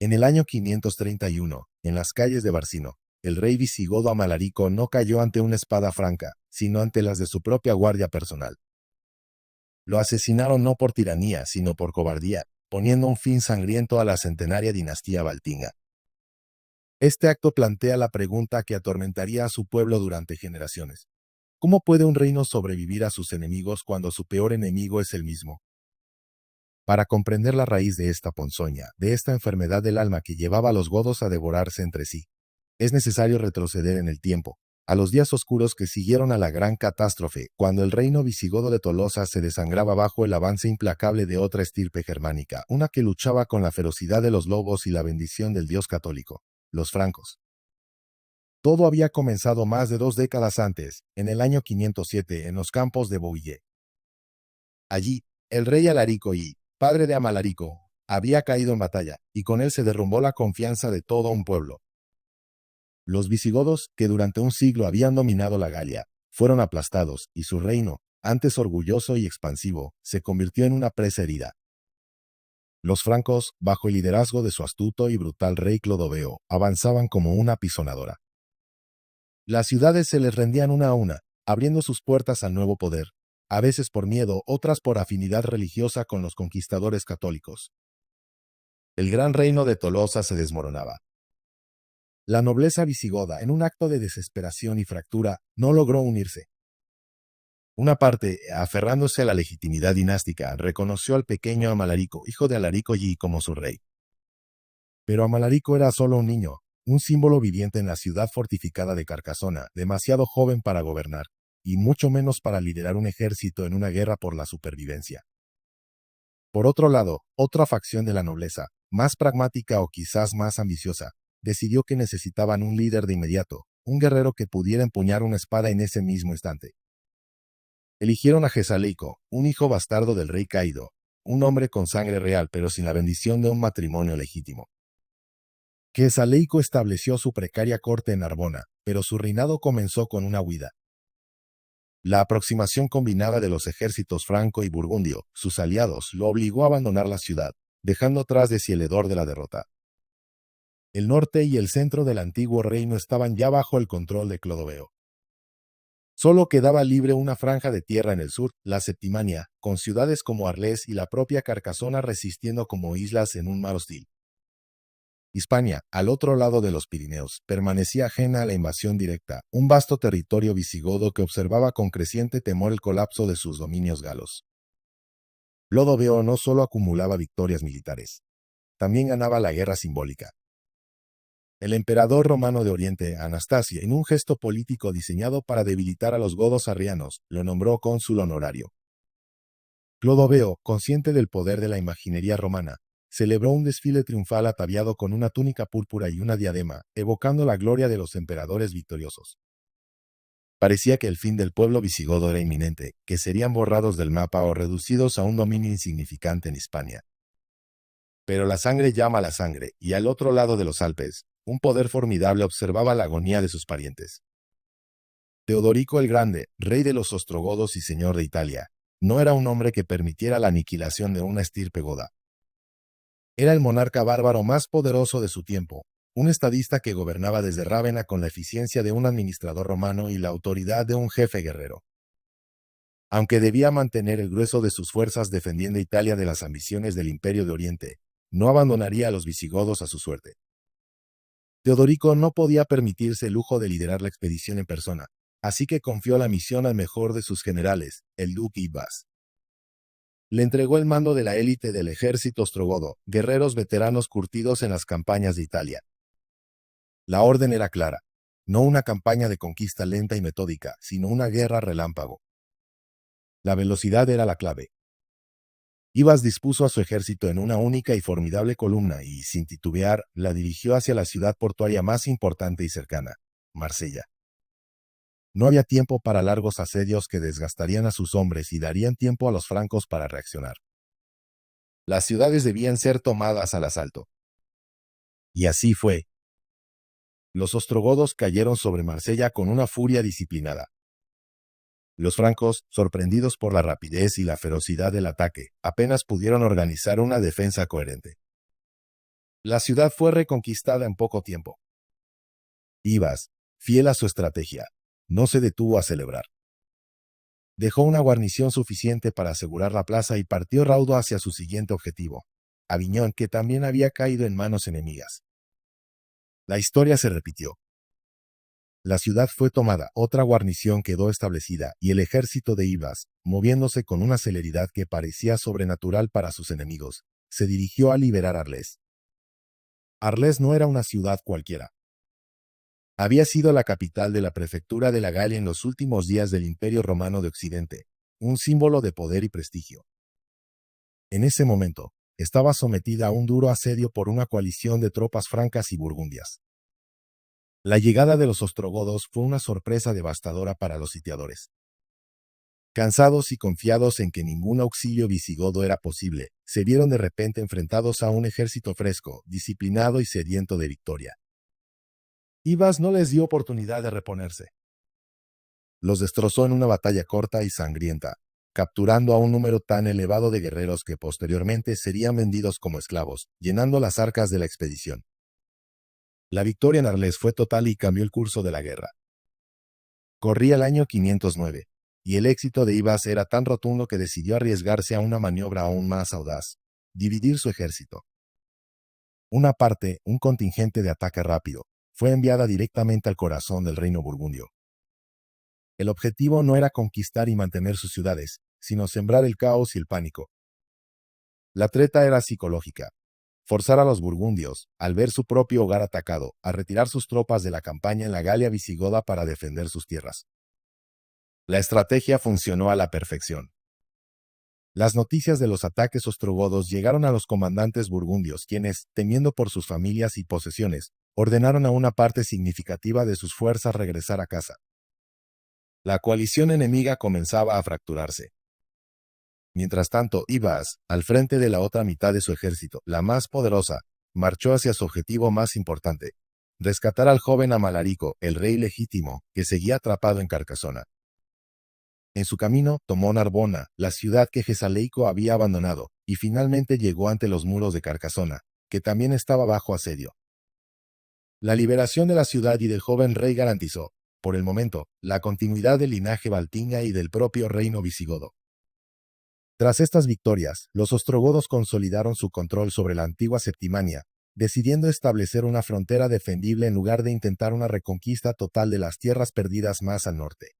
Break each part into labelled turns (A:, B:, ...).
A: En el año 531, en las calles de Barcino, el rey visigodo Amalarico no cayó ante una espada franca, sino ante las de su propia guardia personal. Lo asesinaron no por tiranía, sino por cobardía, poniendo un fin sangriento a la centenaria dinastía baltinga. Este acto plantea la pregunta que atormentaría a su pueblo durante generaciones. ¿Cómo puede un reino sobrevivir a sus enemigos cuando su peor enemigo es el mismo? Para comprender la raíz de esta ponzoña, de esta enfermedad del alma que llevaba a los godos a devorarse entre sí, es necesario retroceder en el tiempo, a los días oscuros que siguieron a la gran catástrofe, cuando el reino visigodo de Tolosa se desangraba bajo el avance implacable de otra estirpe germánica, una que luchaba con la ferocidad de los lobos y la bendición del dios católico, los francos. Todo había comenzado más de 2 décadas antes, en el año 507, en los campos de Bouillé. Allí, el rey Alarico I, padre de Amalarico, había caído en batalla, y con él se derrumbó la confianza de todo un pueblo. Los visigodos, que durante un siglo habían dominado la Galia, fueron aplastados, y su reino, antes orgulloso y expansivo, se convirtió en una presa herida. Los francos, bajo el liderazgo de su astuto y brutal rey Clodoveo, avanzaban como una apisonadora. Las ciudades se les rendían una a una, abriendo sus puertas al nuevo poder, a veces por miedo, otras por afinidad religiosa con los conquistadores católicos. El gran reino de Tolosa se desmoronaba. La nobleza visigoda, en un acto de desesperación y fractura, no logró unirse. Una parte, aferrándose a la legitimidad dinástica, reconoció al pequeño Amalarico, hijo de Alarico I, como su rey. Pero Amalarico era solo un niño, un símbolo viviente en la ciudad fortificada de Carcasona, demasiado joven para gobernar, y mucho menos para liderar un ejército en una guerra por la supervivencia. Por otro lado, otra facción de la nobleza, más pragmática o quizás más ambiciosa, decidió que necesitaban un líder de inmediato, un guerrero que pudiera empuñar una espada en ese mismo instante. Eligieron a Gesaleico, un hijo bastardo del rey caído, un hombre con sangre real pero sin la bendición de un matrimonio legítimo. Gesaleico estableció su precaria corte en Narbona, pero su reinado comenzó con una huida. La aproximación combinada de los ejércitos franco y burgundio, sus aliados, lo obligó a abandonar la ciudad, dejando atrás de sí el hedor de la derrota. El norte y el centro del antiguo reino estaban ya bajo el control de Clodoveo. Solo quedaba libre una franja de tierra en el sur, la Septimania, con ciudades como Arles y la propia Carcasona resistiendo como islas en un mar hostil. Hispania, al otro lado de los Pirineos, permanecía ajena a la invasión directa, un vasto territorio visigodo que observaba con creciente temor el colapso de sus dominios galos. Clodoveo no solo acumulaba victorias militares, también ganaba la guerra simbólica. El emperador romano de Oriente, Anastasio, en un gesto político diseñado para debilitar a los godos arrianos, lo nombró cónsul honorario. Clodoveo, consciente del poder de la imaginería romana, celebró un desfile triunfal ataviado con una túnica púrpura y una diadema, evocando la gloria de los emperadores victoriosos. Parecía que el fin del pueblo visigodo era inminente, que serían borrados del mapa o reducidos a un dominio insignificante en Hispania. Pero la sangre llama a la sangre, y al otro lado de los Alpes, un poder formidable observaba la agonía de sus parientes. Teodorico el Grande, rey de los ostrogodos y señor de Italia, no era un hombre que permitiera la aniquilación de una estirpe goda. Era el monarca bárbaro más poderoso de su tiempo, un estadista que gobernaba desde Rávena con la eficiencia de un administrador romano y la autoridad de un jefe guerrero. Aunque debía mantener el grueso de sus fuerzas defendiendo Italia de las ambiciones del Imperio de Oriente, no abandonaría a los visigodos a su suerte. Teodorico no podía permitirse el lujo de liderar la expedición en persona, así que confió la misión al mejor de sus generales, el duque Ibas. Le entregó el mando de la élite del ejército ostrogodo, guerreros veteranos curtidos en las campañas de Italia. La orden era clara, no una campaña de conquista lenta y metódica, sino una guerra relámpago. La velocidad era la clave. Ibas dispuso a su ejército en una única y formidable columna y, sin titubear, la dirigió hacia la ciudad portuaria más importante y cercana, Marsella. No había tiempo para largos asedios que desgastarían a sus hombres y darían tiempo a los francos para reaccionar. Las ciudades debían ser tomadas al asalto. Y así fue. Los ostrogodos cayeron sobre Marsella con una furia disciplinada. Los francos, sorprendidos por la rapidez y la ferocidad del ataque, apenas pudieron organizar una defensa coherente. La ciudad fue reconquistada en poco tiempo. Ibas, fiel a su estrategia, no se detuvo a celebrar. Dejó una guarnición suficiente para asegurar la plaza y partió raudo hacia su siguiente objetivo, Aviñón, que también había caído en manos enemigas. La historia se repitió. La ciudad fue tomada, otra guarnición quedó establecida y el ejército de Ibas, moviéndose con una celeridad que parecía sobrenatural para sus enemigos, se dirigió a liberar Arles. Arles no era una ciudad cualquiera. Había sido la capital de la prefectura de la Galia en los últimos días del Imperio Romano de Occidente, un símbolo de poder y prestigio. En ese momento, estaba sometida a un duro asedio por una coalición de tropas francas y burgundias. La llegada de los ostrogodos fue una sorpresa devastadora para los sitiadores. Cansados y confiados en que ningún auxilio visigodo era posible, se vieron de repente enfrentados a un ejército fresco, disciplinado y sediento de victoria. Ibas no les dio oportunidad de reponerse. Los destrozó en una batalla corta y sangrienta, capturando a un número tan elevado de guerreros que posteriormente serían vendidos como esclavos, llenando las arcas de la expedición. La victoria en Arles fue total y cambió el curso de la guerra. Corría el año 509, y el éxito de Ibas era tan rotundo que decidió arriesgarse a una maniobra aún más audaz: dividir su ejército. Una parte, un contingente de ataque rápido, fue enviada directamente al corazón del reino burgundio. El objetivo no era conquistar y mantener sus ciudades, sino sembrar el caos y el pánico. La treta era psicológica: forzar a los burgundios, al ver su propio hogar atacado, a retirar sus tropas de la campaña en la Galia visigoda para defender sus tierras. La estrategia funcionó a la perfección. Las noticias de los ataques ostrogodos llegaron a los comandantes burgundios, quienes, temiendo por sus familias y posesiones, ordenaron a una parte significativa de sus fuerzas regresar a casa. La coalición enemiga comenzaba a fracturarse. Mientras tanto, Ibas, al frente de la otra mitad de su ejército, la más poderosa, marchó hacia su objetivo más importante: rescatar al joven Amalarico, el rey legítimo, que seguía atrapado en Carcasona. En su camino, tomó Narbona, la ciudad que Gesaleico había abandonado, y finalmente llegó ante los muros de Carcasona, que también estaba bajo asedio. La liberación de la ciudad y del joven rey garantizó, por el momento, la continuidad del linaje baltinga y del propio reino visigodo. Tras estas victorias, los ostrogodos consolidaron su control sobre la antigua Septimania, decidiendo establecer una frontera defendible en lugar de intentar una reconquista total de las tierras perdidas más al norte.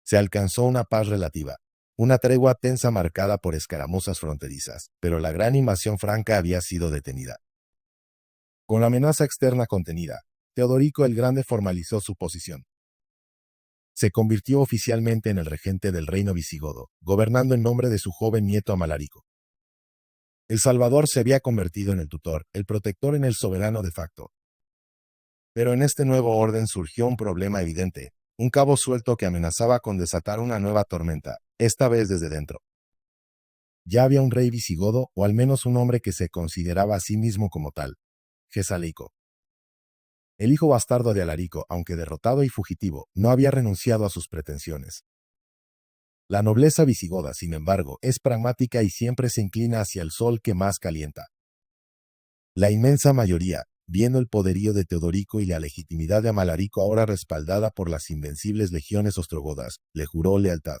A: Se alcanzó una paz relativa, una tregua tensa marcada por escaramuzas fronterizas, pero la gran invasión franca había sido detenida. Con la amenaza externa contenida, Teodorico el Grande formalizó su posición. Se convirtió oficialmente en el regente del reino visigodo, gobernando en nombre de su joven nieto Amalarico. El Salvador se había convertido en el tutor, el protector en el soberano de facto. Pero en este nuevo orden surgió un problema evidente, un cabo suelto que amenazaba con desatar una nueva tormenta, esta vez desde dentro. Ya había un rey visigodo, o al menos un hombre que se consideraba a sí mismo como tal: Gesaleico. El hijo bastardo de Alarico, aunque derrotado y fugitivo, no había renunciado a sus pretensiones. La nobleza visigoda, sin embargo, es pragmática y siempre se inclina hacia el sol que más calienta. La inmensa mayoría, viendo el poderío de Teodorico y la legitimidad de Amalarico ahora respaldada por las invencibles legiones ostrogodas, le juró lealtad.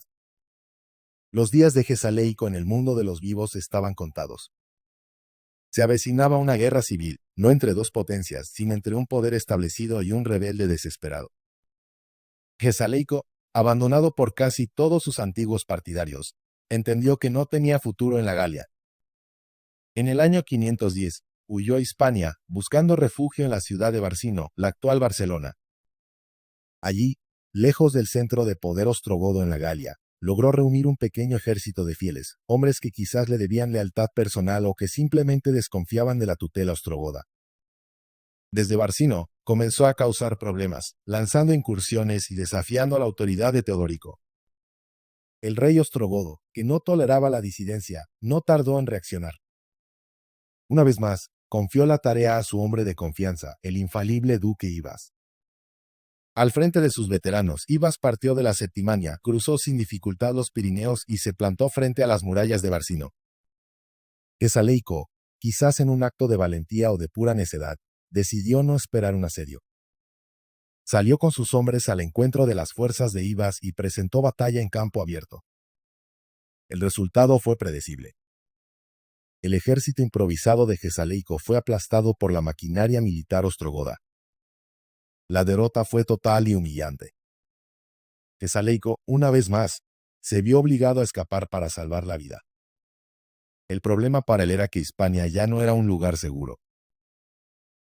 A: Los días de Gesaleico en el mundo de los vivos estaban contados. Se avecinaba una guerra civil, no entre dos potencias, sino entre un poder establecido y un rebelde desesperado. Gesaleico, abandonado por casi todos sus antiguos partidarios, entendió que no tenía futuro en la Galia. En el año 510, huyó a Hispania, buscando refugio en la ciudad de Barcino, la actual Barcelona. Allí, lejos del centro de poder ostrogodo en la Galia, logró reunir un pequeño ejército de fieles, hombres que quizás le debían lealtad personal o que simplemente desconfiaban de la tutela ostrogoda. Desde Barcino, comenzó a causar problemas, lanzando incursiones y desafiando a la autoridad de Teodorico. El rey ostrogodo, que no toleraba la disidencia, no tardó en reaccionar. Una vez más, confió la tarea a su hombre de confianza, el infalible duque Ibas. Al frente de sus veteranos, Ibas partió de la Septimania, cruzó sin dificultad los Pirineos y se plantó frente a las murallas de Barcino. Gesaleico, quizás en un acto de valentía o de pura necedad, decidió no esperar un asedio. Salió con sus hombres al encuentro de las fuerzas de Ibas y presentó batalla en campo abierto. El resultado fue predecible. El ejército improvisado de Gesaleico fue aplastado por la maquinaria militar ostrogoda. La derrota fue total y humillante. Gesaleico, una vez más, se vio obligado a escapar para salvar la vida. El problema para él era que Hispania ya no era un lugar seguro.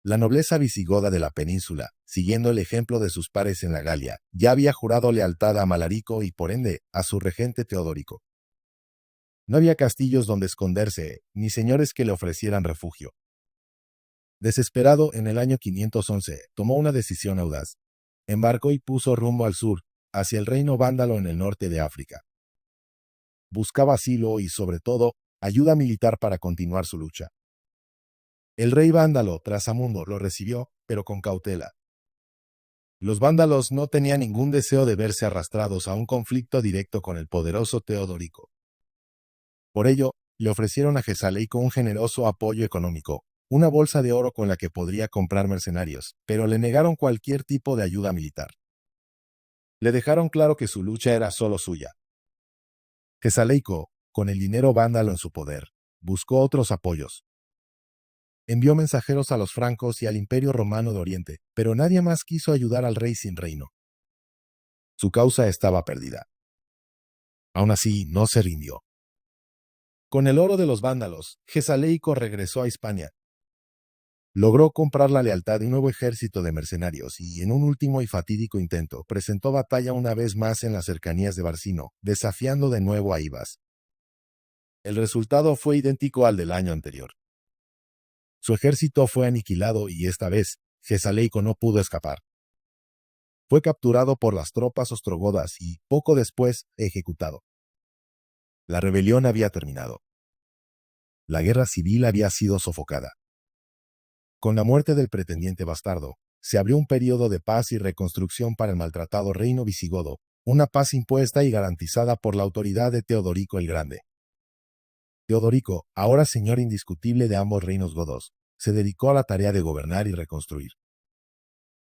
A: La nobleza visigoda de la península, siguiendo el ejemplo de sus pares en la Galia, ya había jurado lealtad a Malarico y por ende a su regente Teodorico. No había castillos donde esconderse, ni señores que le ofrecieran refugio. Desesperado, en el año 511, tomó una decisión audaz. Embarcó y puso rumbo al sur, hacia el reino vándalo en el norte de África. Buscaba asilo y, sobre todo, ayuda militar para continuar su lucha. El rey vándalo, Trasamundo, lo recibió, pero con cautela. Los vándalos no tenían ningún deseo de verse arrastrados a un conflicto directo con el poderoso Teodorico. Por ello, le ofrecieron a Gesaleico un generoso apoyo económico, una bolsa de oro con la que podría comprar mercenarios, pero le negaron cualquier tipo de ayuda militar. Le dejaron claro que su lucha era solo suya. Gesaleico, con el dinero vándalo en su poder, buscó otros apoyos. Envió mensajeros a los francos y al Imperio Romano de Oriente, pero nadie más quiso ayudar al rey sin reino. Su causa estaba perdida. Aún así, no se rindió. Con el oro de los vándalos, Gesaleico regresó a Hispania. Logró comprar la lealtad de un nuevo ejército de mercenarios y, en un último y fatídico intento, presentó batalla una vez más en las cercanías de Barcino, desafiando de nuevo a Ibas. El resultado fue idéntico al del año anterior. Su ejército fue aniquilado y esta vez, Gesaleico no pudo escapar. Fue capturado por las tropas ostrogodas y, poco después, ejecutado. La rebelión había terminado. La guerra civil había sido sofocada. Con la muerte del pretendiente bastardo, se abrió un período de paz y reconstrucción para el maltratado reino visigodo, una paz impuesta y garantizada por la autoridad de Teodorico el Grande. Teodorico, ahora señor indiscutible de ambos reinos godos, se dedicó a la tarea de gobernar y reconstruir.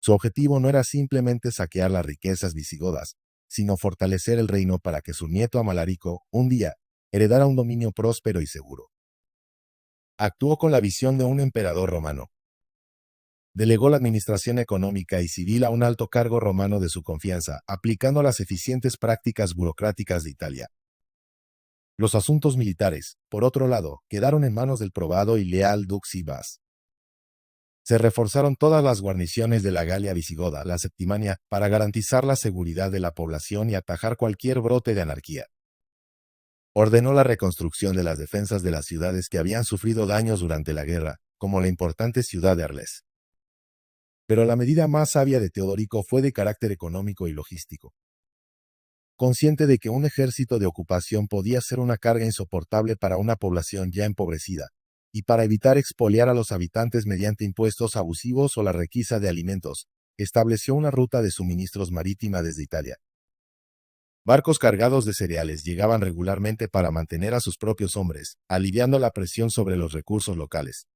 A: Su objetivo no era simplemente saquear las riquezas visigodas, sino fortalecer el reino para que su nieto Amalarico, un día, heredara un dominio próspero y seguro. Actuó con la visión de un emperador romano. Delegó la administración económica y civil a un alto cargo romano de su confianza, aplicando las eficientes prácticas burocráticas de Italia. Los asuntos militares, por otro lado, quedaron en manos del probado y leal Dux Ibas. Se reforzaron todas las guarniciones de la Galia visigoda, la Septimania, para garantizar la seguridad de la población y atajar cualquier brote de anarquía. Ordenó la reconstrucción de las defensas de las ciudades que habían sufrido daños durante la guerra, como la importante ciudad de Arles. Pero la medida más sabia de Teodorico fue de carácter económico y logístico. Consciente de que un ejército de ocupación podía ser una carga insoportable para una población ya empobrecida, y para evitar expoliar a los habitantes mediante impuestos abusivos o la requisa de alimentos, estableció una ruta de suministros marítima desde Italia. Barcos cargados de cereales llegaban regularmente para mantener a sus propios hombres, aliviando la presión sobre los recursos locales.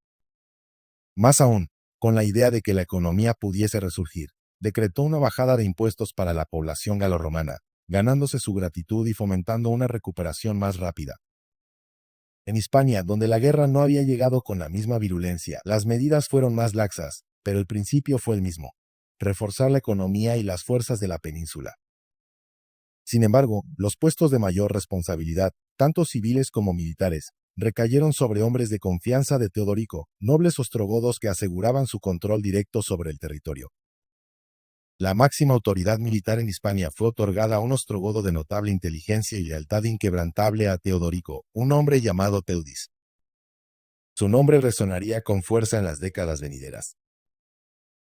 A: Más aún, con la idea de que la economía pudiese resurgir, decretó una bajada de impuestos para la población galorromana, ganándose su gratitud y fomentando una recuperación más rápida. En Hispania, donde la guerra no había llegado con la misma virulencia, las medidas fueron más laxas, pero el principio fue el mismo: reforzar la economía y las fuerzas de la península. Sin embargo, los puestos de mayor responsabilidad, tanto civiles como militares, recayeron sobre hombres de confianza de Teodorico, nobles ostrogodos que aseguraban su control directo sobre el territorio. La máxima autoridad militar en Hispania fue otorgada a un ostrogodo de notable inteligencia y lealtad inquebrantable a Teodorico, un hombre llamado Teudis. Su nombre resonaría con fuerza en las décadas venideras.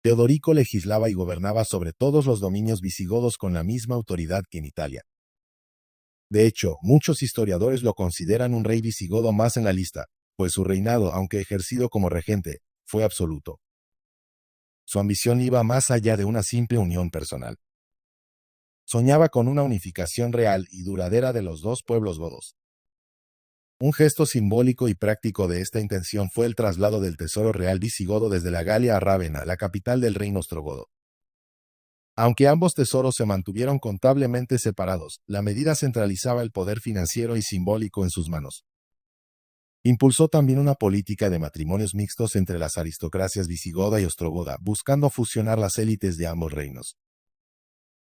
A: Teodorico legislaba y gobernaba sobre todos los dominios visigodos con la misma autoridad que en Italia. De hecho, muchos historiadores lo consideran un rey visigodo más en la lista, pues su reinado, aunque ejercido como regente, fue absoluto. Su ambición iba más allá de una simple unión personal. Soñaba con una unificación real y duradera de los dos pueblos godos. Un gesto simbólico y práctico de esta intención fue el traslado del tesoro real visigodo desde la Galia a Rávena, la capital del reino ostrogodo. Aunque ambos tesoros se mantuvieron contablemente separados, la medida centralizaba el poder financiero y simbólico en sus manos. Impulsó también una política de matrimonios mixtos entre las aristocracias visigoda y ostrogoda, buscando fusionar las élites de ambos reinos.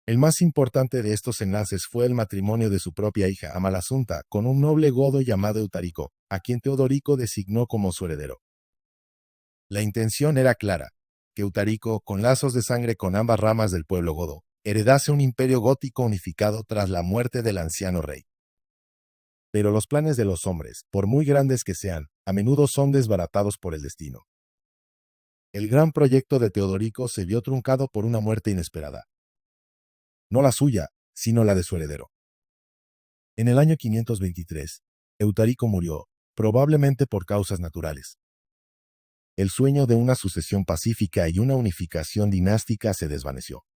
A: El más importante de estos enlaces fue el matrimonio de su propia hija, Amalasuntha, con un noble godo llamado Eutarico, a quien Teodorico designó como su heredero. La intención era clara: que Eutarico, con lazos de sangre con ambas ramas del pueblo godo, heredase un imperio gótico unificado tras la muerte del anciano rey. Pero los planes de los hombres, por muy grandes que sean, a menudo son desbaratados por el destino. El gran proyecto de Teodorico se vio truncado por una muerte inesperada. No la suya, sino la de su heredero. En el año 523, Eutarico murió, probablemente por causas naturales. El sueño de una sucesión pacífica y una unificación dinástica se desvaneció.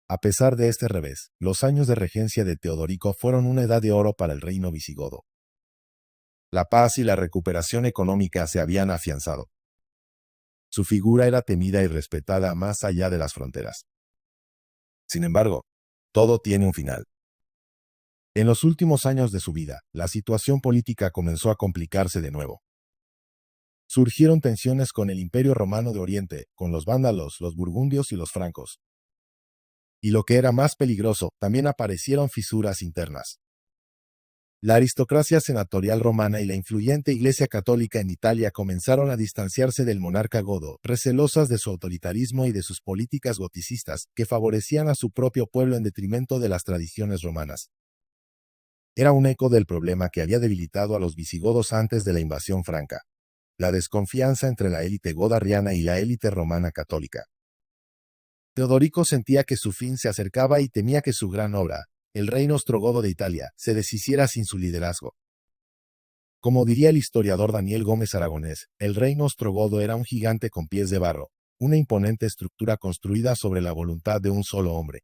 A: A pesar de este revés, los años de regencia de Teodorico fueron una edad de oro para el reino visigodo. La paz y la recuperación económica se habían afianzado. Su figura era temida y respetada más allá de las fronteras. Sin embargo, todo tiene un final. En los últimos años de su vida, la situación política comenzó a complicarse de nuevo. Surgieron tensiones con el Imperio Romano de Oriente, con los vándalos, los burgundios y los francos. Y lo que era más peligroso, también aparecieron fisuras internas. La aristocracia senatorial romana y la influyente Iglesia Católica en Italia comenzaron a distanciarse del monarca godo, recelosas de su autoritarismo y de sus políticas goticistas, que favorecían a su propio pueblo en detrimento de las tradiciones romanas. Era un eco del problema que había debilitado a los visigodos antes de la invasión franca: la desconfianza entre la élite godarriana y la élite romana católica. Teodorico sentía que su fin se acercaba y temía que su gran obra, el reino ostrogodo de Italia, se deshiciera sin su liderazgo. Como diría el historiador Daniel Gómez Aragonés, el reino ostrogodo era un gigante con pies de barro, una imponente estructura construida sobre la voluntad de un solo hombre.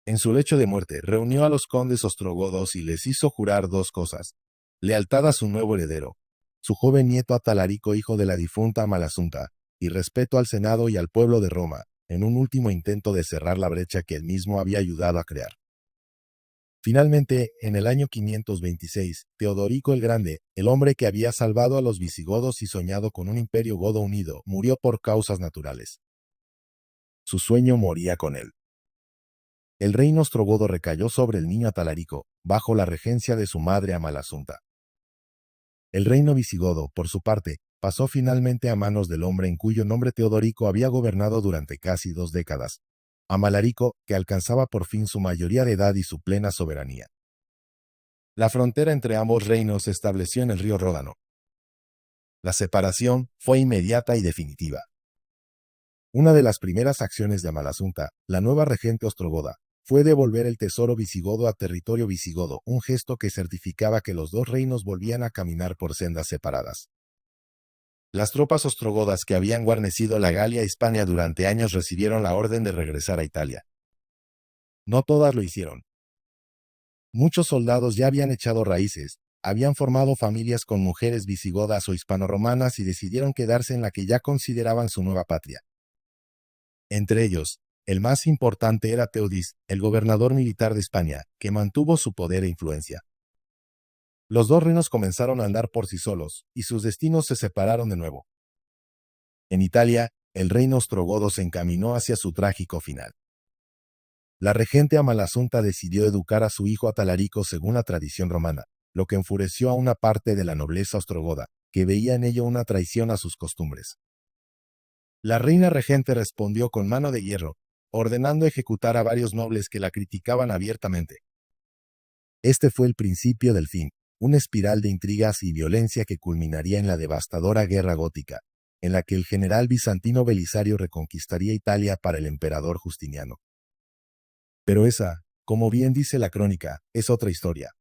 A: En su lecho de muerte, reunió a los condes ostrogodos y les hizo jurar dos cosas: lealtad a su nuevo heredero, su joven nieto Atalarico, hijo de la difunta Amalasuntha, y respeto al Senado y al pueblo de Roma, en un último intento de cerrar la brecha que él mismo había ayudado a crear. Finalmente, en el año 526, Teodorico el Grande, el hombre que había salvado a los visigodos y soñado con un imperio godo unido, murió por causas naturales. Su sueño moría con él. El reino ostrogodo recayó sobre el niño Atalarico, bajo la regencia de su madre Amalasuntha. El reino visigodo, por su parte, pasó finalmente a manos del hombre en cuyo nombre Teodorico había gobernado durante casi 2 décadas, Amalarico, que alcanzaba por fin su mayoría de edad y su plena soberanía. La frontera entre ambos reinos se estableció en el río Ródano. La separación fue inmediata y definitiva. Una de las primeras acciones de Amalasuntha, la nueva regente ostrogoda, fue devolver el tesoro visigodo a territorio visigodo, un gesto que certificaba que los dos reinos volvían a caminar por sendas separadas. Las tropas ostrogodas que habían guarnecido la Galia Hispania durante años recibieron la orden de regresar a Italia. No todas lo hicieron. Muchos soldados ya habían echado raíces, habían formado familias con mujeres visigodas o hispanoromanas y decidieron quedarse en la que ya consideraban su nueva patria. Entre ellos, el más importante era Teudis, el gobernador militar de España, que mantuvo su poder e influencia. Los dos reinos comenzaron a andar por sí solos, y sus destinos se separaron de nuevo. En Italia, el reino ostrogodo se encaminó hacia su trágico final. La regente Amalasuntha decidió educar a su hijo Atalarico según la tradición romana, lo que enfureció a una parte de la nobleza ostrogoda, que veía en ello una traición a sus costumbres. La reina regente respondió con mano de hierro, ordenando ejecutar a varios nobles que la criticaban abiertamente. Este fue el principio del fin, una espiral de intrigas y violencia que culminaría en la devastadora guerra gótica, en la que el general bizantino Belisario reconquistaría Italia para el emperador Justiniano. Pero esa, como bien dice la crónica, es otra historia.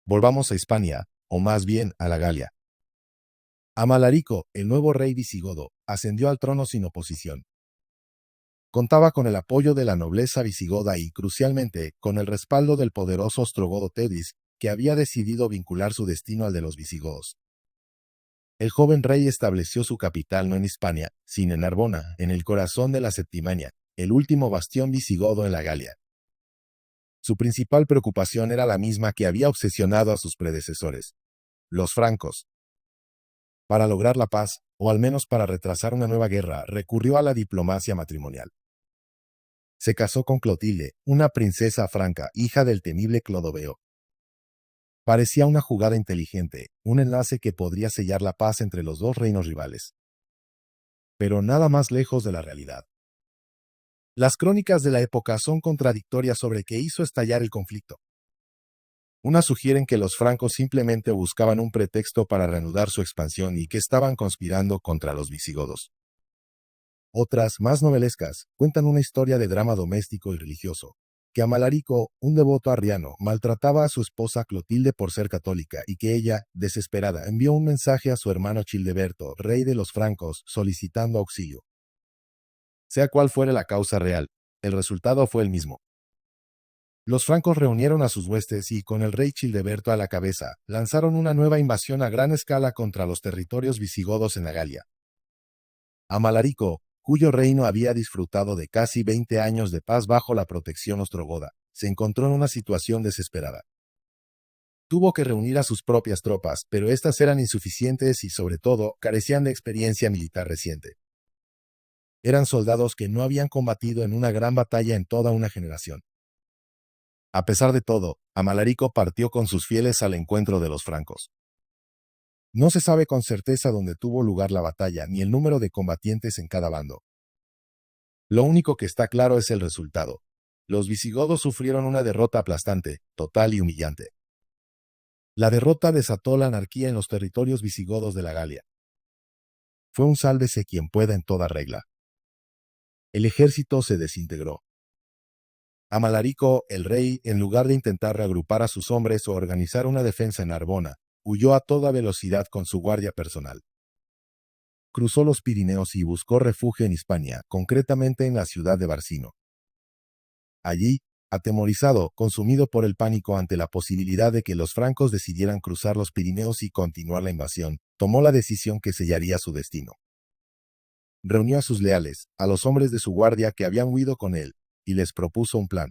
A: Volvamos a Hispania, o más bien a la Galia. Amalarico, el nuevo rey visigodo, ascendió al trono sin oposición. Contaba con el apoyo de la nobleza visigoda y, crucialmente, con el respaldo del poderoso ostrogodo Teudis, que había decidido vincular su destino al de los visigodos. El joven rey estableció su capital no en Hispania, sino en Narbona, en el corazón de la Septimania, el último bastión visigodo en la Galia. Su principal preocupación era la misma que había obsesionado a sus predecesores: los francos. Para lograr la paz, o al menos para retrasar una nueva guerra, recurrió a la diplomacia matrimonial. Se casó con Clotilde, una princesa franca, hija del temible Clodoveo. Parecía una jugada inteligente, un enlace que podría sellar la paz entre los dos reinos rivales. Pero nada más lejos de la realidad. Las crónicas de la época son contradictorias sobre qué hizo estallar el conflicto. Unas sugieren que los francos simplemente buscaban un pretexto para reanudar su expansión y que estaban conspirando contra los visigodos. Otras, más novelescas, cuentan una historia de drama doméstico y religioso, que Amalarico, un devoto arriano, maltrataba a su esposa Clotilde por ser católica y que ella, desesperada, envió un mensaje a su hermano Childeberto, rey de los francos, solicitando auxilio. Sea cual fuere la causa real, el resultado fue el mismo. Los francos reunieron a sus huestes y, con el rey Childeberto a la cabeza, lanzaron una nueva invasión a gran escala contra los territorios visigodos en la Galia. Amalarico, cuyo reino había disfrutado de casi 20 años de paz bajo la protección ostrogoda, se encontró en una situación desesperada. Tuvo que reunir a sus propias tropas, pero éstas eran insuficientes y, sobre todo, carecían de experiencia militar reciente. Eran soldados que no habían combatido en una gran batalla en toda una generación. A pesar de todo, Amalarico partió con sus fieles al encuentro de los francos. No se sabe con certeza dónde tuvo lugar la batalla ni el número de combatientes en cada bando. Lo único que está claro es el resultado. Los visigodos sufrieron una derrota aplastante, total y humillante. La derrota desató la anarquía en los territorios visigodos de la Galia. Fue un sálvese quien pueda en toda regla. El ejército se desintegró. Amalarico, el rey, en lugar de intentar reagrupar a sus hombres o organizar una defensa en Narbona, huyó a toda velocidad con su guardia personal. Cruzó los Pirineos y buscó refugio en Hispania, concretamente en la ciudad de Barcino. Allí, atemorizado, consumido por el pánico ante la posibilidad de que los francos decidieran cruzar los Pirineos y continuar la invasión, tomó la decisión que sellaría su destino. Reunió a sus leales, a los hombres de su guardia que habían huido con él, y les propuso un plan: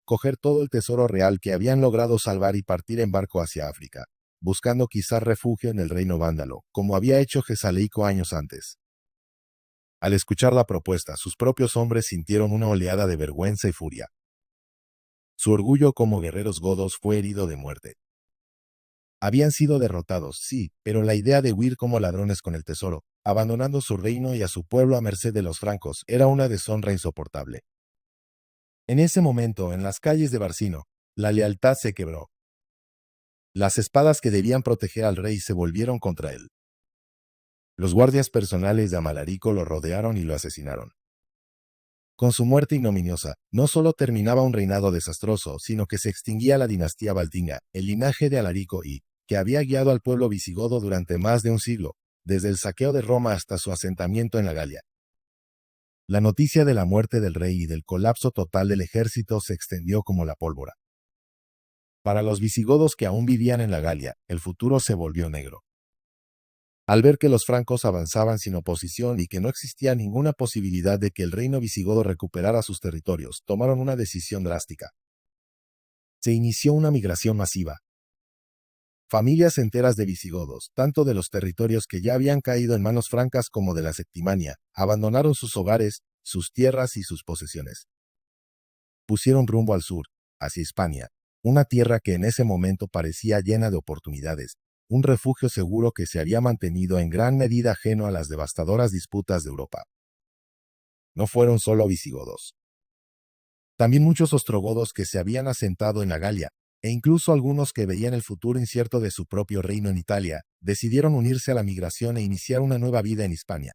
A: coger todo el tesoro real que habían logrado salvar y partir en barco hacia África, buscando quizás refugio en el reino vándalo, como había hecho Gesaleico años antes. Al escuchar la propuesta, sus propios hombres sintieron una oleada de vergüenza y furia. Su orgullo como guerreros godos fue herido de muerte. Habían sido derrotados, sí, pero la idea de huir como ladrones con el tesoro, abandonando su reino y a su pueblo a merced de los francos, era una deshonra insoportable. En ese momento, en las calles de Barcino, la lealtad se quebró. Las espadas que debían proteger al rey se volvieron contra él. Los guardias personales de Amalarico lo rodearon y lo asesinaron. Con su muerte ignominiosa, no solo terminaba un reinado desastroso, sino que se extinguía la dinastía Baltinga, el linaje de Alarico y, que había guiado al pueblo visigodo durante más de un siglo, desde el saqueo de Roma hasta su asentamiento en la Galia. La noticia de la muerte del rey y del colapso total del ejército se extendió como la pólvora. Para los visigodos que aún vivían en la Galia, el futuro se volvió negro. Al ver que los francos avanzaban sin oposición y que no existía ninguna posibilidad de que el reino visigodo recuperara sus territorios, tomaron una decisión drástica. Se inició una migración masiva. Familias enteras de visigodos, tanto de los territorios que ya habían caído en manos francas como de la Septimania, abandonaron sus hogares, sus tierras y sus posesiones. Pusieron rumbo al sur, hacia Hispania, una tierra que en ese momento parecía llena de oportunidades, un refugio seguro que se había mantenido en gran medida ajeno a las devastadoras disputas de Europa. No fueron solo visigodos. También muchos ostrogodos que se habían asentado en la Galia, e incluso algunos que veían el futuro incierto de su propio reino en Italia, decidieron unirse a la migración e iniciar una nueva vida en Hispania.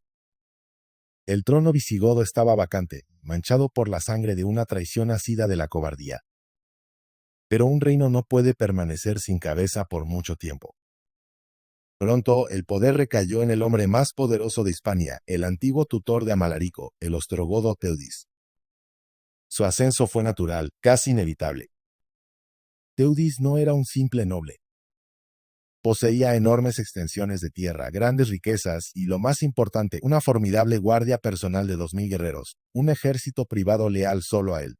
A: El trono visigodo estaba vacante, manchado por la sangre de una traición nacida de la cobardía. Pero un reino no puede permanecer sin cabeza por mucho tiempo. Pronto, el poder recayó en el hombre más poderoso de Hispania, el antiguo tutor de Amalarico, el ostrogodo Teudis. Su ascenso fue natural, casi inevitable. Teudis no era un simple noble. Poseía enormes extensiones de tierra, grandes riquezas y, lo más importante, una formidable guardia personal de 2000 guerreros, un ejército privado leal solo a él.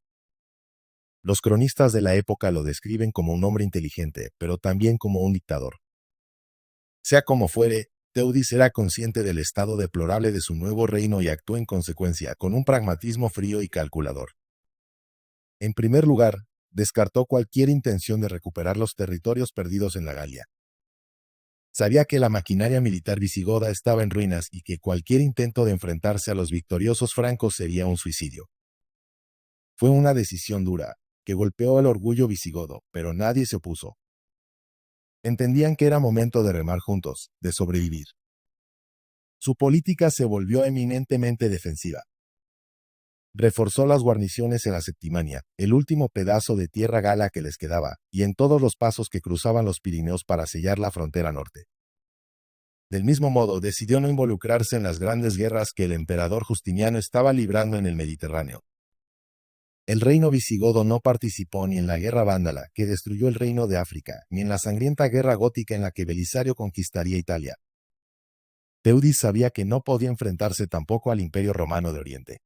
A: Los cronistas de la época lo describen como un hombre inteligente, pero también como un dictador. Sea como fuere, Teudis era consciente del estado deplorable de su nuevo reino y actuó en consecuencia, con un pragmatismo frío y calculador. En primer lugar, descartó cualquier intención de recuperar los territorios perdidos en la Galia. Sabía que la maquinaria militar visigoda estaba en ruinas y que cualquier intento de enfrentarse a los victoriosos francos sería un suicidio. Fue una decisión dura, que golpeó el orgullo visigodo, pero nadie se opuso. Entendían que era momento de remar juntos, de sobrevivir. Su política se volvió eminentemente defensiva. Reforzó las guarniciones en la Septimania, el último pedazo de tierra gala que les quedaba, y en todos los pasos que cruzaban los Pirineos para sellar la frontera norte. Del mismo modo, decidió no involucrarse en las grandes guerras que el emperador Justiniano estaba librando en el Mediterráneo. El reino visigodo no participó ni en la guerra vándala, que destruyó el reino de África, ni en la sangrienta guerra gótica en la que Belisario conquistaría Italia. Teudis sabía que no podía enfrentarse tampoco al Imperio Romano de Oriente.